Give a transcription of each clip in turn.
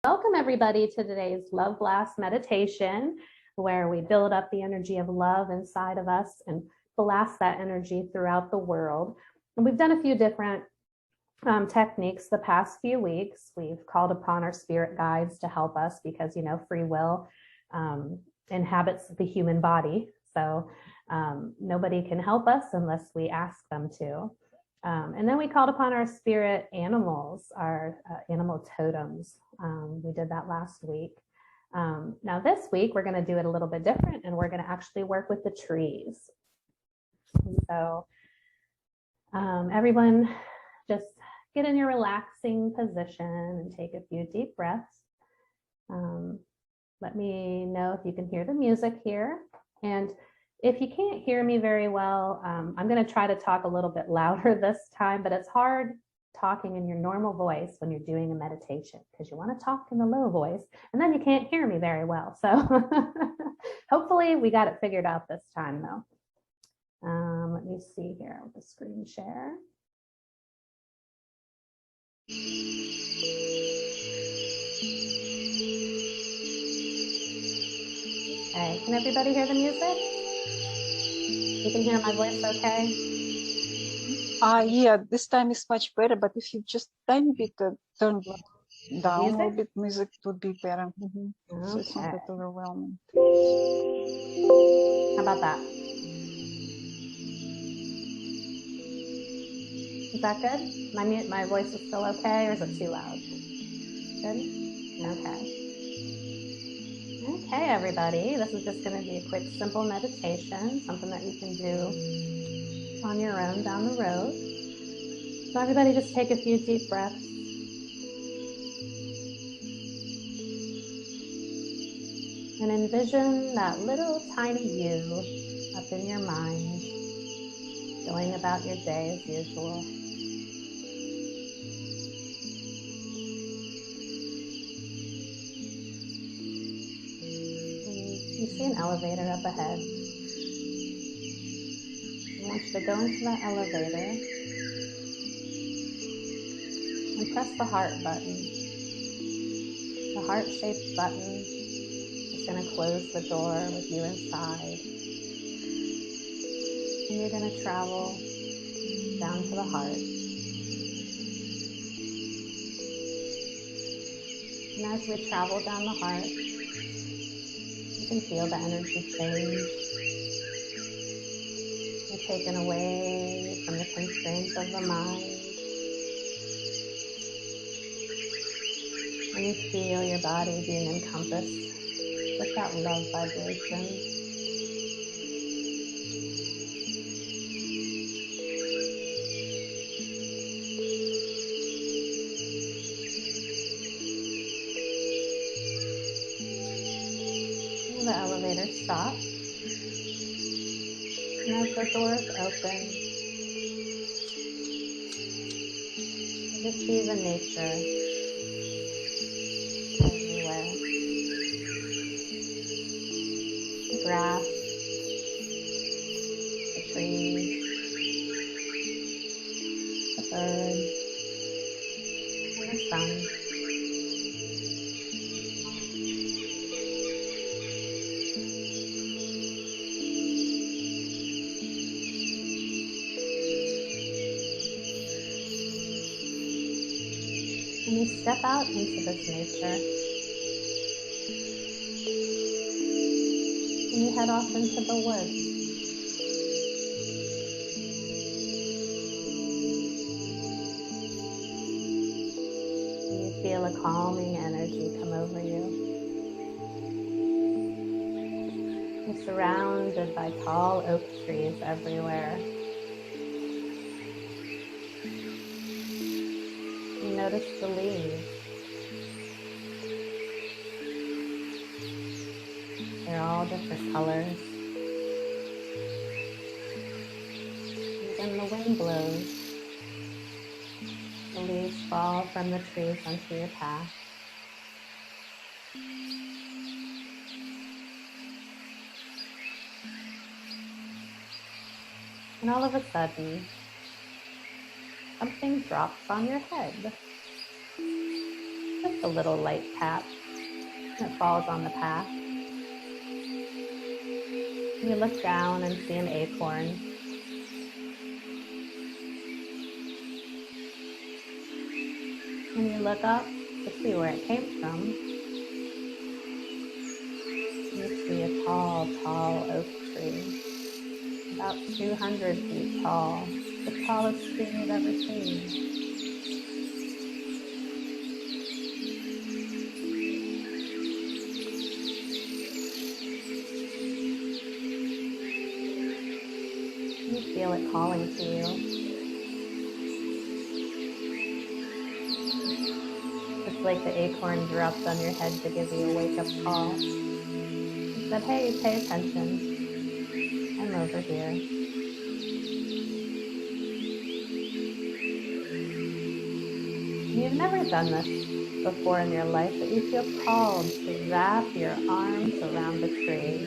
Welcome everybody to today's Love Blast meditation, where we build up the energy of love inside of us and blast that energy throughout the world. And we've done a few different techniques the past few weeks. We've called upon our spirit guides to help us because, you know, free will inhabits the human body. So nobody can help us unless we ask them to. And then we called upon our spirit animals, our animal totems. We did that last week. Now this week, we're going to do it a little bit different, and we're going to actually work with the trees. And so everyone just get in your relaxing position and take a few deep breaths. Let me know if you can hear the music here. And if you can't hear me very well, I'm going to try to talk a little bit louder this time, but it's hard talking in your normal voice when you're doing a meditation because you want to talk in a low voice and then you can't hear me very well. So hopefully we got it figured out this time though. Let me see here with the screen share. Okay, can everybody hear the music? You can hear my voice okay? Yeah, this time is much better, but if you just tiny bit turn down a little bit, music would be better. Okay. So it's not that overwhelming. How about that? Is that good? My voice is still okay, or is it too loud? Good? Okay. Okay, everybody, this is just going to be a quick, simple meditation, something that you can do on your own down the road. So everybody just take a few deep breaths. And envision that little tiny you up in your mind, going about your day as usual. You see an elevator up ahead. I want you to go into that elevator and press the heart button. The heart-shaped button is going to close the door with you inside. And you're going to travel down to the heart. And as we travel down the heart, you can feel the energy change. You're taken away from the constraints of the mind. And you feel your body being encompassed with that love vibration. And the elevator stops. And as the doors open, you see the nature everywhere. The grass, the trees, the birds, and the sun. And you step out into this nature. And you head off into the woods. And you feel a calming energy come over you. You're surrounded by tall oak trees everywhere. You notice the leaves. They're all different colors. And when the wind blows, the leaves fall from the trees onto your path. And all of a sudden, something drops on your head. Just a little light tap that falls on the path. You look down and see an acorn. And you look up to see where it came from. You see a tall, tall oak tree, about 200 feet tall, the tallest tree you've ever seen. You feel it calling to you. It's like the acorn dropped on your head to give you a wake-up call. It said, hey, pay attention. I'm over here. You've never done this before in your life, but you feel called to wrap your arms around the tree.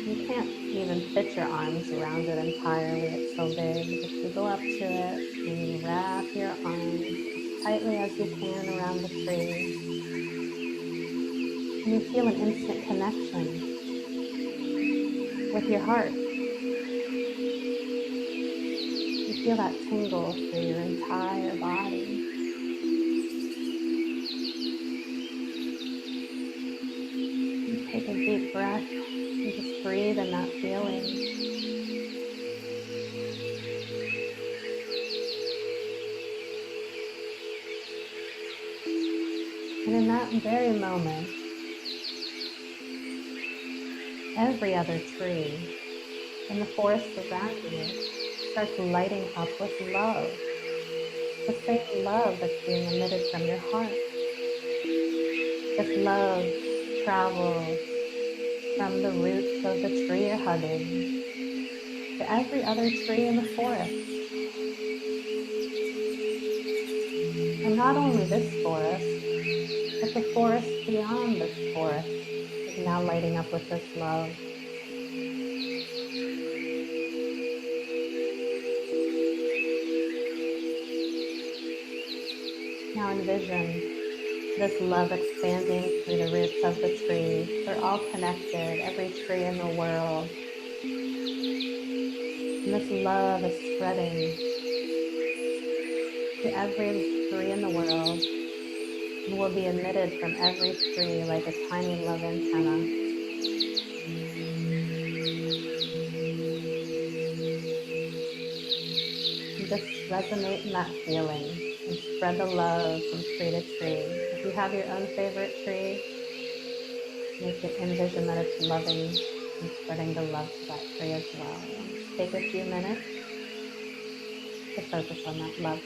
You can't even fit your arms around it entirely, it's so big, but you go up to it and you wrap your arms as tightly as you can around the tree. And you feel an instant connection with your heart. You feel that tingle through your entire body. You take a deep breath. You just breathe in that feeling. And in that very moment, every other tree in the forest around you starts lighting up with love. The same love that's being emitted from your heart. This love travels from the roots of the tree you're hugging to every other tree in the forest. And not only this forest, but the forest beyond this forest is now lighting up with this love. Now envision this love expanding through the roots of the tree. They're all connected, every tree in the world. And this love is spreading to every tree in the world and will be emitted from every tree like a tiny love antenna. And just resonate in that feeling and spread the love from tree to tree. If you have your own favorite tree, make it envision that it's loving and spreading the love to that tree as well. And take a few minutes to focus on that love.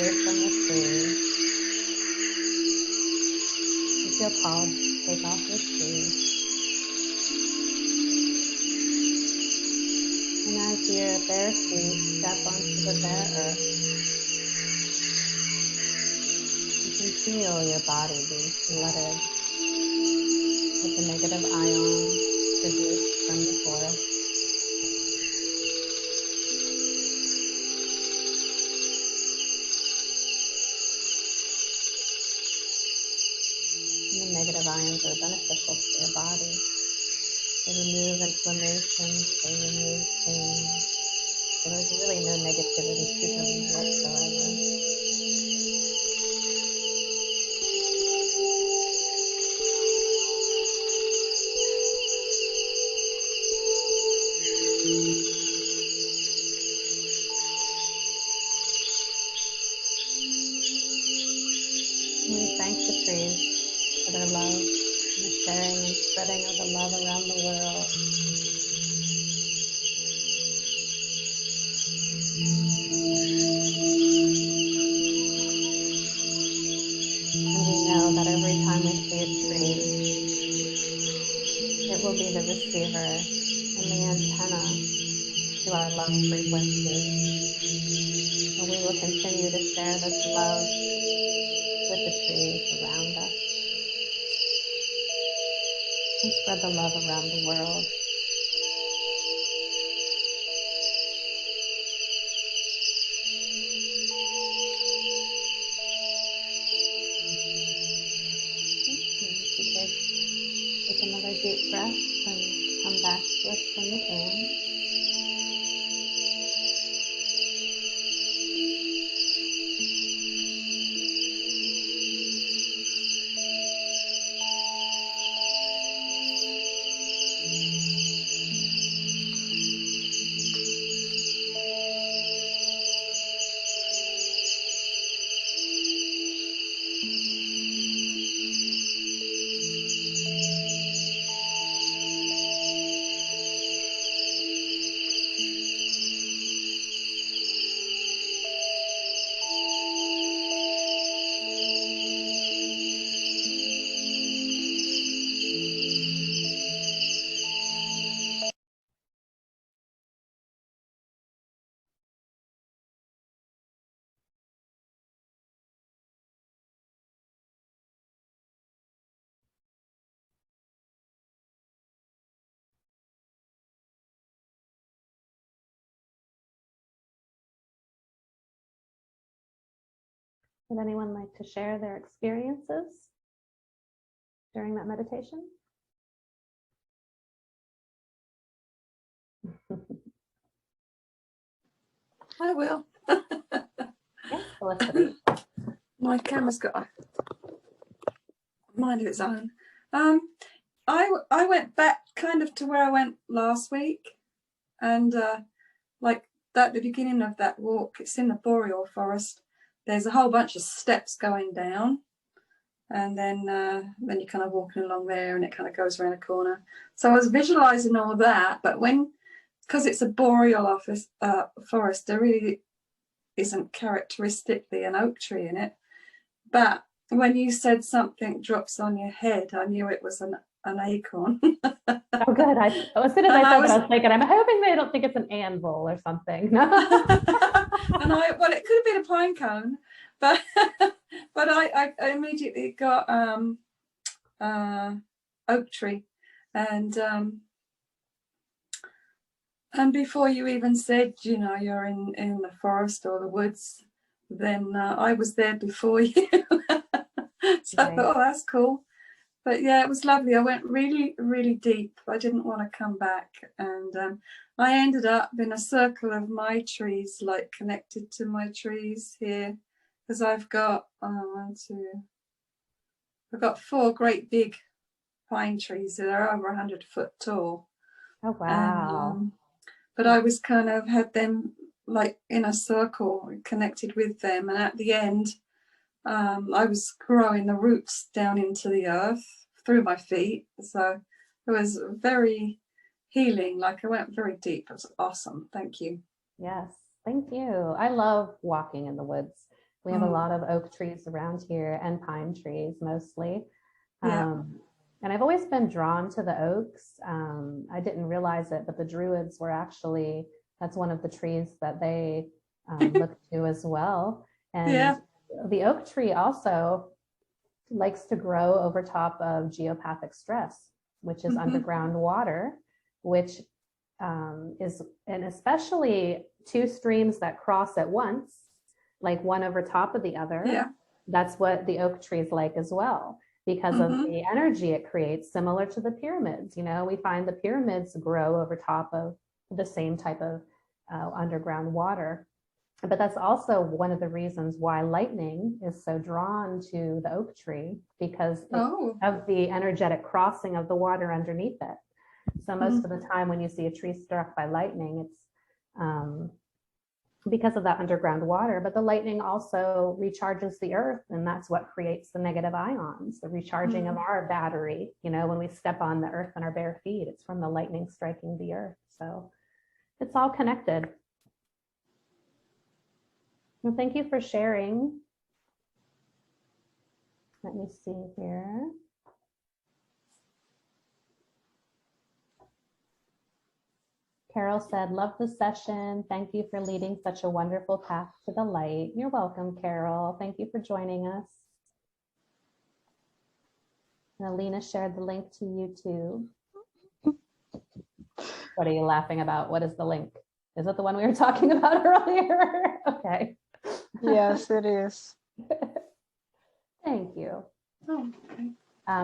away from the tree. You feel called to take off your shoes. And as your bare feet step onto the bare earth, you can feel your body being flooded with the negative ions produced from the forest. And the negative ions are beneficial to your body. They remove inflammation, they remove pain. So there's really no negativity to them whatsoever. And we thank the trees for their love and the sharing and spreading of the love around the world. And we know that every time we see a tree, it will be the receiver and the antenna to our love frequency. And we will continue to share this love with the trees around us and spread the love around the world. Take another deep breath and come back to us when you can. Would anyone like to share their experiences during that meditation? I will. Yes, Felicity. My camera's got a mind of its own. I went back kind of to where I went last week, and like at the beginning of that walk, it's in the boreal forest. There's a whole bunch of steps going down, and then you're kind of walking along there, and it kind of goes around a corner. So I was visualizing all that, but because it's a boreal forest, there really isn't characteristically an oak tree in it. But when you said something drops on your head, I knew it was an acorn. Oh, good. As soon as I said that, I was thinking, I'm hoping they don't think it's an anvil or something. Well, it could have been a pine cone, but I immediately got oak tree, and before you even said, you're in the forest or the woods, then I was there before you. So I thought, oh, that's cool. But yeah, it was lovely. I went really, really deep. I didn't want to come back. And I ended up in a circle of my trees, like connected to my trees here. Because I've got, I've got 4 great big pine trees that are over 100 foot tall. Oh, wow. And, but I was kind of had them like in a circle connected with them. And at the end, I was growing the roots down into the earth through my feet. So it was very healing. Like I went very deep. It was awesome. Thank you. Yes, thank you. I love walking in the woods. We have a lot of oak trees around here and pine trees mostly. Yeah. And I've always been drawn to the oaks. I didn't realize it, but the Druids were actually, that's one of the trees that they look to as well. And Yeah. the oak tree also likes to grow over top of geopathic stress, which is underground water, which is, and especially two streams that cross at once, like one over top of the other. Yeah. That's what the oak trees like as well, because of the energy it creates, similar to the pyramids. You know, we find the pyramids grow over top of the same type of underground water. But that's also one of the reasons why lightning is so drawn to the oak tree, because of the energetic crossing of the water underneath it. So most of the time when you see a tree struck by lightning, it's because of that underground water. But the lightning also recharges the earth, and that's what creates the negative ions, the recharging of our battery. You know, when we step on the earth on our bare feet, it's from the lightning striking the earth. So it's all connected. Well, thank you for sharing. Let me see here. Carol said, love the session. Thank you for leading such a wonderful path to the light. You're welcome, Carol. Thank you for joining us. And Alina shared the link to YouTube. What are you laughing about? What is the link? Is it the one we were talking about earlier? Okay. Yes, it is. Thank you. Oh, okay.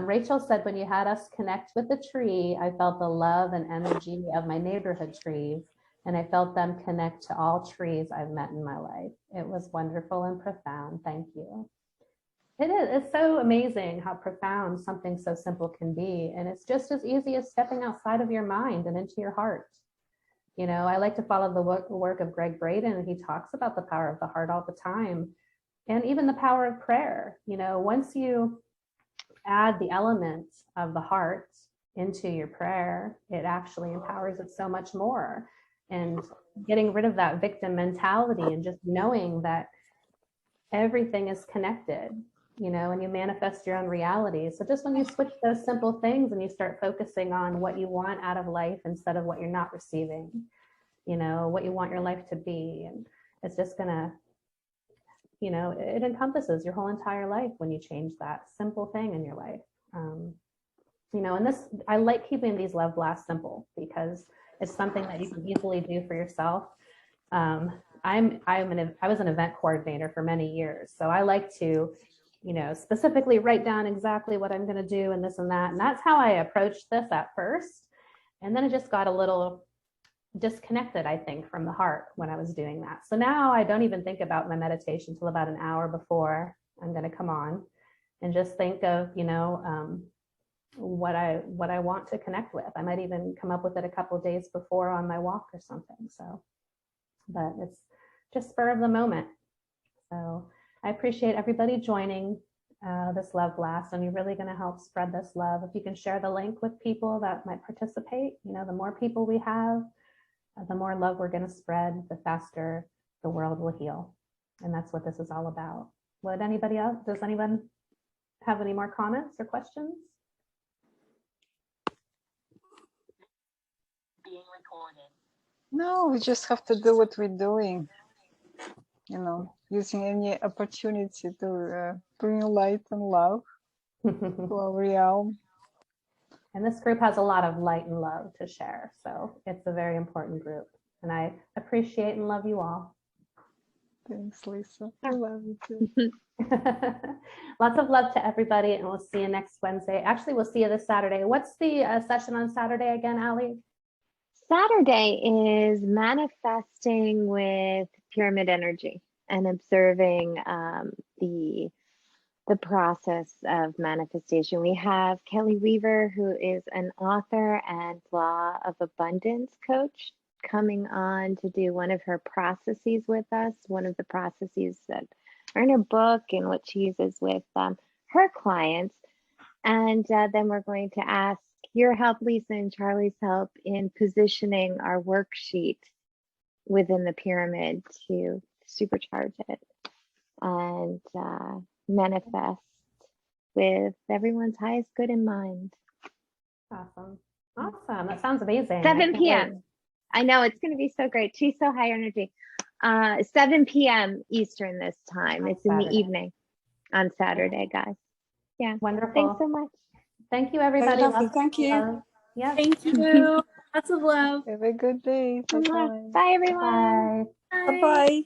Rachel said, when you had us connect with the tree, I felt the love and energy of my neighborhood trees, and I felt them connect to all trees I've met in my life. It was wonderful and profound. Thank you. It is. It's so amazing how profound something so simple can be. And it's just as easy as stepping outside of your mind and into your heart. You know, I like to follow the work of Greg Braden, and he talks about the power of the heart all the time, and even the power of prayer. You know, once you add the element of the heart into your prayer, it actually empowers it so much more. And getting rid of that victim mentality and just knowing that everything is connected, you know, and you manifest your own reality. So just when you switch those simple things and you start focusing on what you want out of life instead of what you're not receiving, you know, what you want your life to be, and it's just gonna, you know, it encompasses your whole entire life when you change that simple thing in your life. You know, and this, I like keeping these love blasts simple because it's something that you can easily do for yourself. I was an event coordinator for many years, so I like to, you know, specifically write down exactly what I'm going to do and this and that. And that's how I approached this at first. And then it just got a little disconnected, I think, from the heart when I was doing that. So now I don't even think about my meditation till about an hour before I'm going to come on, and just think of, you know, what I want to connect with. I might even come up with it a couple of days before on my walk or something. So, but it's just spur of the moment. So I appreciate everybody joining this love blast, and you're really going to help spread this love. If you can share the link with people that might participate, you know, the more people we have, the more love we're going to spread, the faster the world will heal. And that's what this is all about. Would anybody else, does anyone have any more comments or questions? Being recorded. No, we just have to do what we're doing. You know, using any opportunity to bring light and love to our realm. And this group has a lot of light and love to share. So it's a very important group. And I appreciate and love you all. Thanks, Lisa. I love you too. Lots of love to everybody, and we'll see you next Wednesday. Actually, we'll see you this Saturday. What's the session on Saturday again, Allie? Saturday is manifesting with pyramid energy and observing the process of manifestation. We have Kelly Weaver, who is an author and law of abundance coach, coming on to do one of her processes with us, one of the processes that are in her book and what she uses with her clients. And then we're going to ask your help, Lisa, and Charlie's help in positioning our worksheet within the pyramid to supercharge it. and manifest with everyone's highest good in mind. Awesome. Awesome. That sounds amazing. 7 p.m. I know it's going to be so great. She's so high energy. 7 p.m. Eastern this time. On It's in the Saturday. evening on Saturday, guys. Yeah. Wonderful. Thanks so much. Thank you, everybody. lovely. Lots Thank of you. love. Yes. Thank you. Lots of love. Have a good day. Bye-bye. Bye, everyone. Bye. Bye bye.